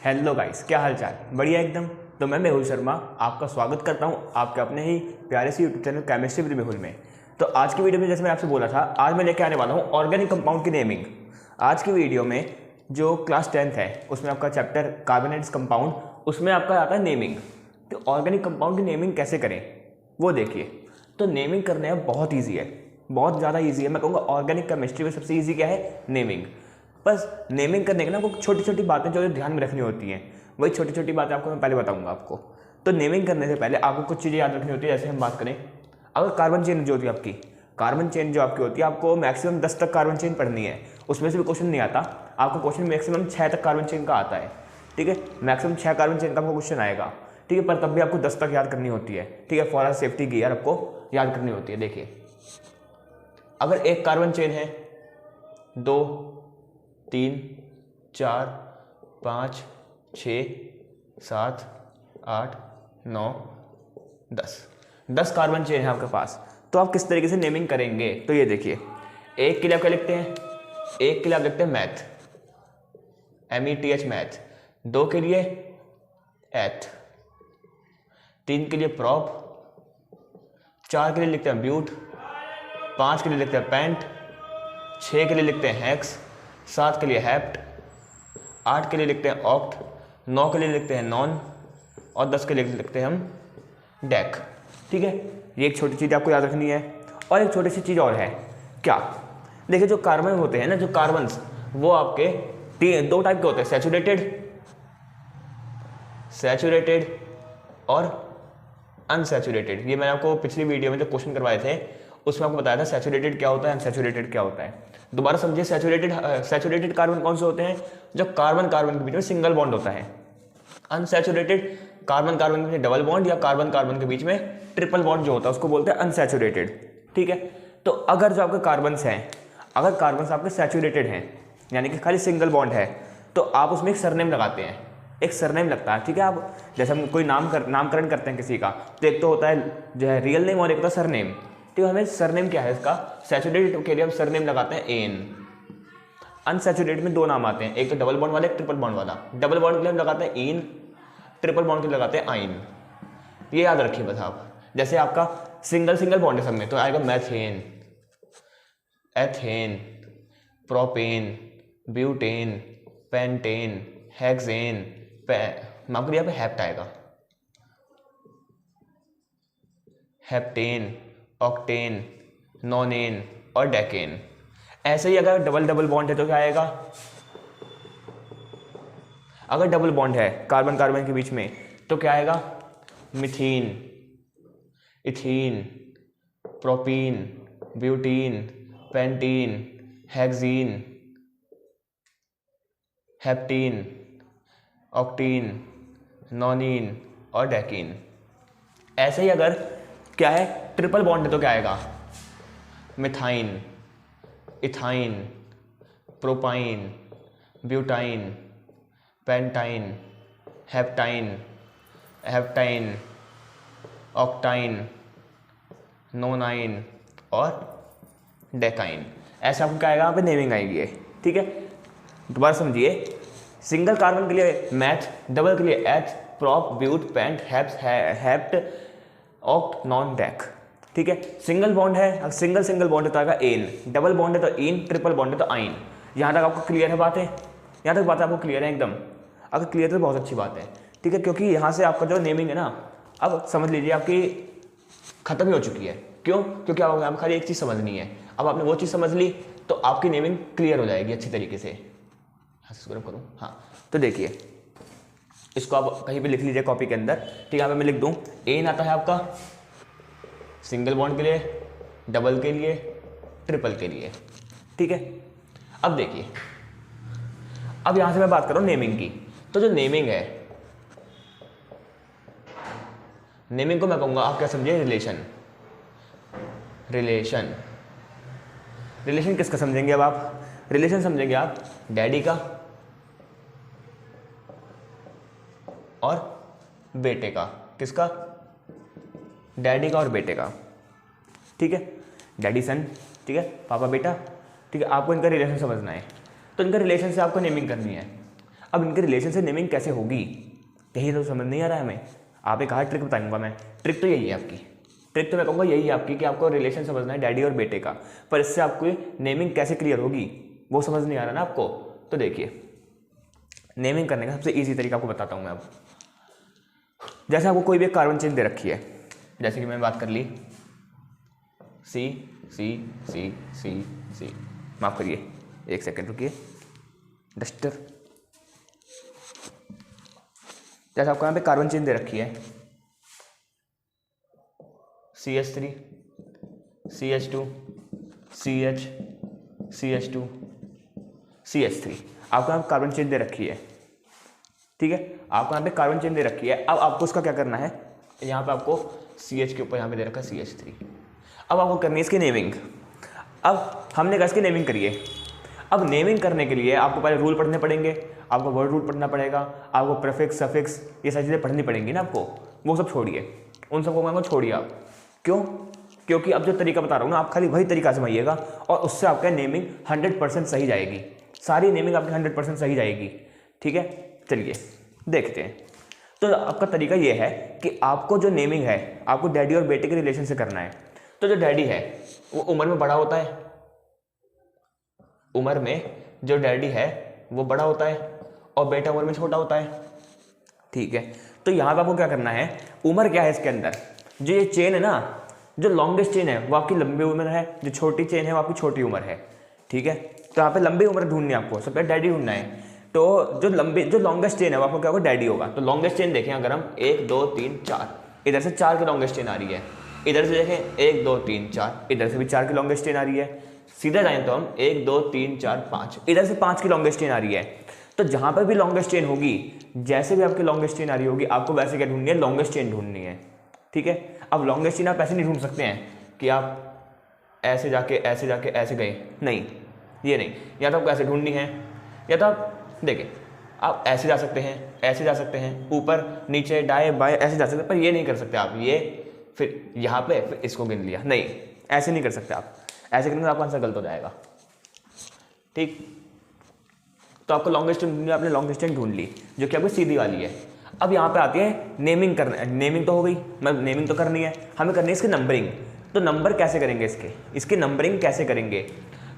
Hello guys, क्या हाल चाल? बढ़िया एकदम। तो मैं मेहुल शर्मा आपका स्वागत करता हूं आपके अपने ही प्यारे से YouTube channel chemistry with Mehul में। तो आज की वीडियो में जैसे मैं आपसे बोला था, आज मैं लेके आने वाला हूं ऑर्गेनिक कंपाउंड की नेमिंग। आज की वीडियो में जो क्लास 10th है उसमें आपका चैप्टर कार्बोनेट्स कंपाउंड, उसमें आपका आता है नेमिंग। तो ऑर्गेनिक कंपाउंड की नेमिंग कैसे करें वो देखिए। तो नेमिंग करने में बहुत ईजी है, बहुत ज़्यादा ईजी है। मैं कहूँगा ऑर्गेनिक केमिस्ट्री में सबसे ईजी क्या है? नेमिंग। बस नेमिंग करने के ना आपको छोटी छोटी बातें जो ध्यान में रखनी होती हैं, वही छोटी छोटी बातें आपको मैं पहले बताऊंगा आपको। तो नेमिंग करने से पहले आपको कुछ चीज़ें याद रखनी होती है। जैसे हम बात करें, अगर कार्बन चेन जो होती है आपकी, कार्बन चेन जो आपकी होती है, आपको मैक्सिमम 10 तक कार्बन चेन पढ़नी है। उसमें से भी क्वेश्चन नहीं आता आपको, क्वेश्चन मैक्सिमम 6 तक कार्बन चेन का आता है। ठीक है, मैक्सिमम 6 कार्बन चेन का आपको क्वेश्चन आएगा। ठीक है, पर तब भी आपको 10 तक याद करनी होती है। ठीक है, फॉर सेफ्टी की यार आपको याद करनी होती है। देखिए, अगर एक कार्बन चेन है, 2 3 4 5 6 7 8 9 10 कार्बन चेन है आपके पास। तो आप किस तरीके से नेमिंग करेंगे? तो ये देखिए, एक के लिए आप क्या लिखते हैं? एक के लिए आप लिखते हैं मैथ, METH मैथ। 2 के लिए एथ, 3 के लिए प्रॉप, 4 के लिए लिखते हैं ब्यूट, 5 के लिए लिखते हैं पेंट, 6 के लिए लिखते हैं हेक्स, 7 के लिए हेप्ट, 8 के लिए लिखते हैं ऑक्ट, 9 के लिए लिखते हैं नॉन, और 10 के लिए लिखते हैं हम डेक। ठीक है, ये एक छोटी चीज़ आपको याद रखनी है। और एक छोटी सी चीज़ और है, क्या? देखिए, जो कार्बन होते हैं ना, जो कार्बन्स, वो आपके 2 टाइप के होते हैं, सैचुरेटेड और अनसैचुरेटेड। ये मैंने आपको पिछली वीडियो में जो क्वेश्चन करवाए थे उसमें आपको बताया था सैचुरेटेड क्या होता है, अनसैचुरेटेड क्या होता है। दोबारा समझिए, सैचुरेटेड कार्बन कौन से होते हैं? जो कार्बन कार्बन के बीच में सिंगल बॉन्ड होता है। अनसैचुरेटेड कार्बन कार्बन के बीच में डबल बॉन्ड या कार्बन कार्बन के बीच में ट्रिपल बॉन्ड जो होता है उसको बोलते हैं अनसैचुरेटेड। ठीक है, तो अगर जो आपके कार्बन्स हैं, अगर कार्बन्स आपके सैचुरेटेड हैं, यानी कि खाली सिंगल बॉन्ड है, तो आप उसमें एक सरनेम लगाते हैं। एक सरनेम लगता है। ठीक है, आप जैसे हम कोई नामकरण करते हैं किसी का, तो एक तो होता है जो है रियल नेम और एक होता है सरनेम। तो हमें सरनेम क्या है इसका? सैचुरेटेड के लिए हम सरनेम लगाते हैं एन। अनसैचुरेटेड में 2 नाम आते हैं, एक तो डबल बॉन्ड वाला, एक ट्रिपल बॉन्ड वाला। डबल बॉन्ड के लिए हम लगाते हैं इन, ट्रिपल बॉन्ड के लिए लगाते हैं आइन। ये याद रखिए बस आप। जैसे आपका सिंगल बॉन्ड है सब में, तो आएगा methane, ethane, propane, butane, pentane, hexane, माफ करिए, यहाँ पे हेप्ट आएगा, हेप्टेन, ऑक्टेन, नोनेन और डेकेन। ऐसे ही अगर डबल बॉन्ड है तो क्या आएगा? अगर डबल बॉन्ड है कार्बन कार्बन के बीच में तो क्या आएगा? Methene, ethene, propene, butene, pentene, hexene, heptene, octene, nonene और डेकीन। ऐसे ही अगर क्या है, ट्रिपल बॉन्ड है तो क्या आएगा? मिथाइन, ethyne, propyne, butyne, pentyne, heptyne, heptyne, ऑक्टाइन, नोनाइन और डेकाइन। ऐसा आपको क्या आएगा? यहाँ पे नेमिंग आएगी है। ठीक है, दोबारा समझिए, सिंगल कार्बन के लिए मैथ, डबल के लिए eth, prop, but, pent, hept, oct, non, dec. ठीक है, सिंगल बॉन्ड है, सिंगल बॉन्ड होता है एन, डबल बॉन्ड है तो इन, ट्रिपल बॉन्ड है तो आइन। यहाँ तक आपको क्लियर है बातें? यहाँ तक बातें आपको क्लियर है एकदम? अगर क्लियर तो बहुत अच्छी बात है। ठीक है, क्योंकि यहाँ से आपका जो नेमिंग है ना, अब समझ लीजिए आपकी खत्म ही हो चुकी है। क्यों? क्योंकि आपको खाली एक चीज़ समझनी है। अब आपने वो चीज़ समझ ली तो आपकी नेमिंग क्लियर हो जाएगी अच्छी तरीके से। करूँ, हाँ, तो देखिए, इसको आप कहीं पे लिख लीजिए कॉपी के अंदर। ठीक है, यहाँ पे मैं लिख दूँ, एन आता है आपका सिंगल बॉन्ड के लिए, डबल के लिए, ट्रिपल के लिए। ठीक है, अब देखिए, अब यहाँ से मैं बात कर रहा हूँ नेमिंग की। तो जो नेमिंग है, नेमिंग को मैं कहूँगा, आप क्या समझिए? रिलेशन किसका समझेंगे? अब आप रिलेशन समझेंगे आप डैडी का और बेटे का। किसका? डैडी का और बेटे का। ठीक है, डैडी सन, ठीक है, पापा बेटा। ठीक है, आपको इनका रिलेशन समझना है, तो इनका रिलेशन से आपको नेमिंग करनी है। अब इनके रिलेशन से नेमिंग कैसे होगी, यही तो समझ नहीं आ रहा है हमें। आपने कहा ट्रिक बताऊंगा मैं, ट्रिक तो यही है आपकी, ट्रिक तो मैं कहूँगा यही है आपकी कि आपको रिलेशन समझना है डैडी और बेटे का, पर इससे आपको नेमिंग कैसे क्लियर होगी वो समझ नहीं आ रहा ना आपको। तो देखिए नेमिंग करने का सबसे ईजी तरीका आपको बताता हूँ मैं अब। जैसे आपको कोई भी कार्बन चेन दे रखी है, जैसे कि मैंने बात कर ली सी सी सी सी सी, माफ करिए एक सेकंड रुकिए, डस्टर। जैसे आपको यहाँ पे कार्बन चेन दे रखी है CH3 CH2 CH CH2 CH3, आपको यहाँ पे कार्बन चेन दे रखी है, ठीक है, आपको यहाँ पे कार्बन चेन दे रखी है। अब आपको उसका क्या करना है, यहाँ पे आपको CH के ऊपर यहाँ पे दे रखा है CH3, अब आपको करनी है इसकी नेमिंग। अब हमने कहा इसकी नेमिंग करिए। अब नेमिंग करने के लिए आपको पहले रूल पढ़ने पड़ेंगे, आपको वर्ड रूल पढ़ना पड़ेगा, आपको प्रीफिक्स सफिक्स ये सारी चीज़ें पढ़नी पड़ेंगी ना आपको, वो सब छोड़िए, उन सबको मैं छोड़िए आप। क्यों? क्योंकि अब जो तरीका बता रहा हूँ ना, आप खाली वही तरीका समझिएगा और उससे आपका नेमिंग 100% सही जाएगी, सारी नेमिंग आपकी 100% सही जाएगी, ठीक है। चलिए देखते हैं। तो आपका तरीका ये है कि आपको जो नेमिंग है आपको डैडी और बेटे के रिलेशन से करना है। तो जो डैडी है वो उम्र में बड़ा होता है, उम्र में जो डैडी है वो बड़ा होता है और बेटा उम्र में छोटा होता है, ठीक है। तो यहाँ पे आपको क्या करना है, उम्र क्या है इसके अंदर, जो ये चेन है ना, जो लॉन्गेस्ट चेन है वो आपकी लंबी उम्र है, जो छोटी चेन है वो आपकी छोटी उम्र है, ठीक है। तो यहाँ पे लंबी उम्र ढूंढनी है आपको, सबसे डैडी ढूंढना है। तो जो लॉन्गेस्ट चेन है वो आपको क्या होगा, डैडी होगा। तो लॉन्गेस्ट चेन देखें अगर हम 1 2 3 4, इधर से 4 की लॉन्गेस्ट चेन आ रही है, इधर से देखें 1 2 3 4, इधर से भी 4 की लॉन्गेस्ट चेन आ रही है, सीधा जाएं तो हम 1 2 3 4 5, इधर से 5 की लॉन्गेस्ट चेन आ रही है। तो जहां पर भी लॉन्गेस्ट चेन होगी, जैसे भी आपकी लॉन्गेस्ट चेन आ रही होगी, आपको वैसे क्या ढूंढनी है, लॉन्गेस्ट चेन ढूंढनी है, ठीक है। अब लॉन्गेस्ट चेन आप ऐसे नहीं ढूंढ सकते हैं कि आप ऐसे जाके ऐसे गए, नहीं, ये नहीं, या तो आपको ऐसे ढूंढनी है, या तो आप देखिए आप ऐसे जा सकते हैं, ऐसे जा सकते हैं, ऊपर नीचे दाएं बाएं ऐसे जा सकते हैं, पर ये नहीं कर सकते आप, ये फिर यहाँ पे फिर इसको गिन लिया, नहीं, ऐसे नहीं कर सकते आप, ऐसे करने में आपका आंसर गलत हो जाएगा, ठीक। तो आपको लॉन्गेस्ट चेन ढूंढनी है, आपने लॉन्गेस्ट चेन ढूंढ ली जो कि आपकी सीधी वाली है। अब यहाँ पे आती है नेमिंग करना, नेमिंग तो हो गई, मतलब नेमिंग तो करनी है, हमें करनी है इसकी नंबरिंग। तो नंबर कैसे करेंगे इसकी नंबरिंग कैसे करेंगे,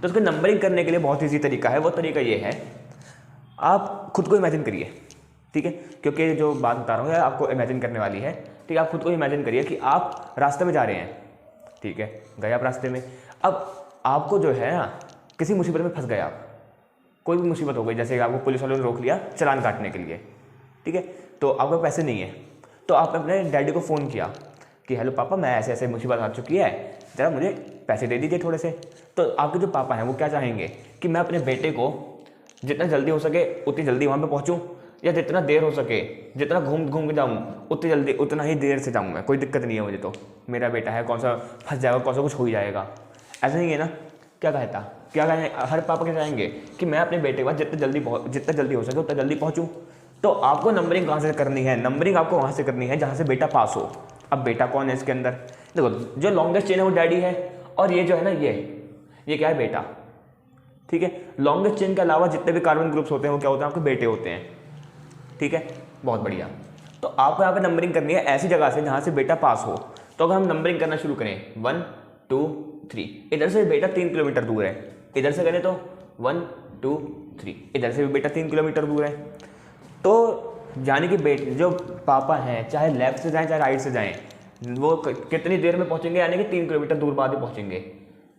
तो इसकी नंबरिंग करने के लिए बहुत ईजी तरीका है। वो तरीका ये है, आप खुद को इमेजिन करिए, ठीक है, क्योंकि जो बात बता रहा हूँ आपको इमेजिन करने वाली है, ठीक है। आप खुद को इमेजिन करिए कि आप रास्ते में जा रहे हैं, ठीक है, गए आप रास्ते में। अब आपको जो है ना किसी मुसीबत में फंस गए आप, कोई भी मुसीबत हो गई, जैसे आपको पुलिस वालों ने रोक लिया चालान काटने के लिए, ठीक है, तो आपके पैसे नहीं है, तो आपने अपने डैडी को फ़ोन किया कि हेलो पापा, मैं ऐसे ऐसे मुसीबत आ चुकी है, ज़रा मुझे पैसे दे दीजिए थोड़े से। तो आपके जो पापा हैं वो क्या चाहेंगे कि मैं अपने बेटे को जितना जल्दी हो सके उतनी जल्दी वहाँ पे पहुँचूँ, या जितना देर हो सके, जितना घूम के जाऊँ उतनी जल्दी उतना ही देर से जाऊँ, मैं कोई दिक्कत नहीं है मुझे, तो मेरा बेटा है, कौन सा फंस जाएगा, कौन सा कुछ हो ही जाएगा, ऐसा नहीं है ना। क्या कहें, हर पापा क्या चाहेंगे कि मैं अपने बेटे के पास जितना जल्दी हो सके उतना जल्दी पहुँचूँ। तो आपको नंबरिंग कहाँ से करनी है, नंबरिंग आपको वहाँ से करनी है जहाँ से बेटा पास हो। अब बेटा कौन है इसके अंदर, देखो जो लॉन्गेस्ट चेन है वो डैडी है, और ये जो है ना ये क्या है, बेटा, ठीक है। लॉन्गेस्ट चेन के अलावा जितने भी कार्बन ग्रुप्स होते हैं वो क्या होते हैं, आपके बेटे होते हैं, ठीक है, बहुत बढ़िया। तो आपको यहाँ पे नंबरिंग करनी है ऐसी जगह से जहाँ से बेटा पास हो। तो अगर हम नंबरिंग करना शुरू करें 1 2 3, इधर से बेटा 3 किलोमीटर दूर है, इधर से करें तो 1 2 3, इधर से भी बेटा 3 किलोमीटर दूर है। तो यानी कि बेटे जो पापा हैं, चाहे लेफ्ट से जाएं चाहे राइट से जाएं, वो कितनी देर में पहुंचेंगे, यानी कि 3 किलोमीटर दूर बाद ही पहुंचेंगे।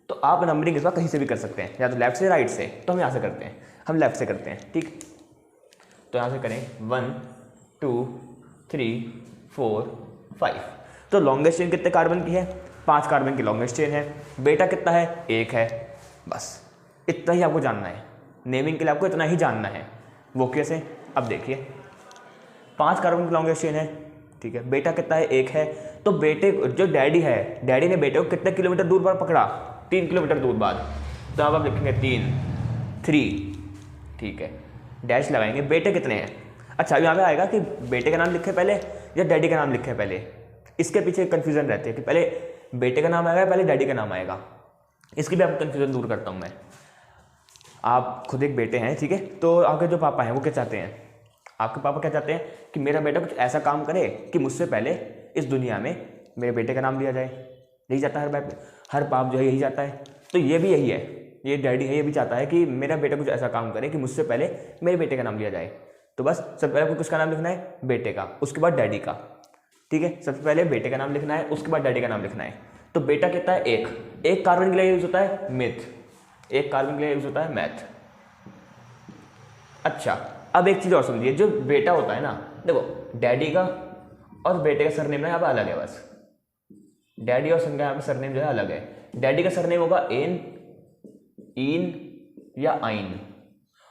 तो आप नंबरिंग इस बार कहीं से भी कर सकते हैं, या तो लेफ्ट से राइट से, तो हम यहाँ से करते हैं, हम लेफ्ट से करते हैं, ठीक। तो यहाँ से करें 1 2 3 4 5। तो लॉन्गेस्ट चेन कितने कार्बन की है, 5 कार्बन की लॉन्गेस्ट चेन है। बेटा कितना है, 1 है, बस इतना ही आपको जानना है। नेमिंग के लिए आपको इतना ही जानना है। वो कैसे, अब देखिए 5 कार्बन की लॉन्गेस्ट चेन है, ठीक है, बेटा कितना है, 1 है। तो बेटे जो डैडी है, डैडी ने बेटे को कितने किलोमीटर दूर पर पकड़ा, 3 किलोमीटर दूर बाद। तो अब आप लिखेंगे 3, ठीक है, डैश लगाएंगे। बेटे कितने हैं, अच्छा अब यहाँ पे आएगा कि बेटे का नाम लिखे पहले या डैडी का नाम लिखे पहले, इसके पीछे कन्फ्यूजन रहती है कि पहले बेटे का नाम आएगा पहले डैडी का नाम आएगा। इसकी भी आपको कन्फ्यूजन दूर करता हूँ मैं। आप खुद एक बेटे हैं, ठीक है, तो आपके जो पापा हैं वो क्या चाहते हैं आपके पापा क्या चाहते हैं कि मेरा बेटा कुछ ऐसा काम करे कि मुझसे पहले इस दुनिया में मेरे बेटे का नाम लिया जाए। यही चाहता है हर बाप जो है यही चाहता है। तो ये भी यही है, ये डैडी है, ये भी चाहता है कि मेरा बेटा कुछ ऐसा काम करे कि मुझसे पहले मेरे बेटे का नाम लिया जाए। तो बस सबसे पहले आपको किसका नाम लिखना है, बेटे का, उसके बाद डैडी का। ठीक है, सबसे पहले बेटे का नाम लिखना है, उसके बाद डैडी का नाम लिखना है। तो बेटा कितना है, एक कार्बन के लिए यूज होता है मिथ, एक कार्बन के लिए यूज होता है मैथ। अच्छा, अब एक चीज और समझिए, जो बेटा होता है ना, देखो डैडी का और बेटे का सरनेम ना यहाँ पे अलग है। बस डैडी और सन का यहाँ पे सरनेम जो है अलग है। डैडी का सरनेम होगा एन, इन या आइन,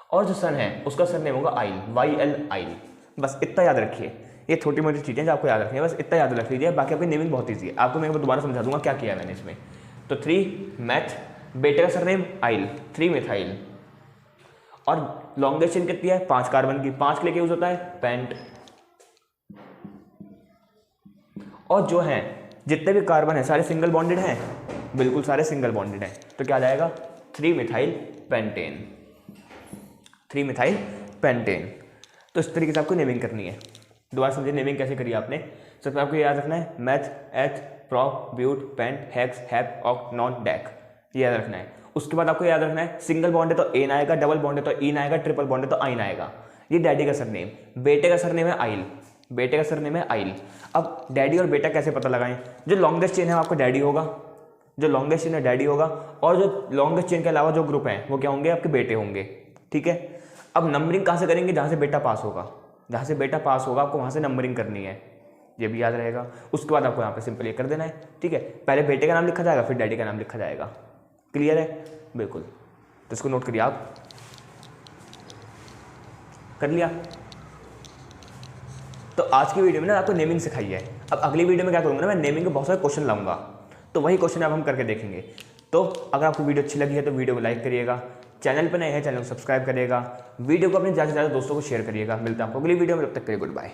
और जो सन है उसका सरनेम होगा आइल, YL आइल। बस इतना याद रखिए, ये छोटी मोटी चीज़ें जो आपको याद रखनी है, बस इतना याद रख लीजिए। बाकी आपकी नेमिंग बहुत ईजी है, आपको मैं दोबारा समझा दूंगा क्या किया है मैंने इसमें। तो 3 मैथ, बेटे का सरनेम आइल, 3 मिथाइल, और लॉन्गेस्ट चेन कितनी है, 5 कार्बन की। 5 के लिए क्या यूज होता है, पेंट। और जो है जितने भी कार्बन है सारे सिंगल बॉन्डेड हैं, बिल्कुल सारे सिंगल बॉन्डेड हैं। तो क्या आ जाएगा, 3 मिथाइल पेंटेन, 3 मिथाइल पेंटेन। तो इस तरीके से आपको नेमिंग करनी है। दोबारा समझिए नेमिंग कैसे करी आपने। सबसे पहले आपको याद रखना है meth, eth, prop, but, pent, hex, hep, oct, non, dec, ये याद रखना है। उसके बाद आपको याद रखना है सिंगल बॉन्ड है तो एन आएगा, डबल बॉन्ड है तो इन आएगा, ट्रिपल बॉन्ड है तो आइन आएगा। ये डैडी का सरनेम। बेटे का सरनेम है आइल, बेटे का सरनेम है आइल। अब डैडी और बेटा कैसे पता लगाएं, जो लॉन्गेस्ट चेन है आपका डैडी होगा, जो लॉन्गेस्ट चेन है डैडी होगा, और जो लॉन्गेस्ट चेन के अलावा जो ग्रुप है वो क्या होंगे, आपके बेटे होंगे। ठीक है, अब नंबरिंग कहाँ से करेंगे, जहाँ से बेटा पास होगा, जहाँ से बेटा पास होगा आपको वहाँ से नंबरिंग करनी है, ये भी याद रहेगा। उसके बाद आपको यहाँ पे सिंपल ये कर देना है। ठीक है, पहले बेटे का नाम लिखा जाएगा, फिर डैडी का नाम लिखा जाएगा। क्लियर है, बिल्कुल। तो इसको नोट करिए, आप कर लिया। तो आज की वीडियो में ना आपको नेमिंग सिखाई है। अब अगली वीडियो में क्या करूँगा ना, मैं नेमिंग के बहुत सारे क्वेश्चन लाऊंगा, तो वही क्वेश्चन अब हम करके देखेंगे। तो अगर आपको वीडियो अच्छी लगी है तो वीडियो को लाइक करिएगा, चैनल पर नए हैं चैनल को सब्सक्राइब करिएगा, वीडियो को अपने ज़्यादा से ज़्यादा दोस्तों को शेयर करिएगा। मिलता है आपको अगली वीडियो में, तब तक के लिए गुड बाय।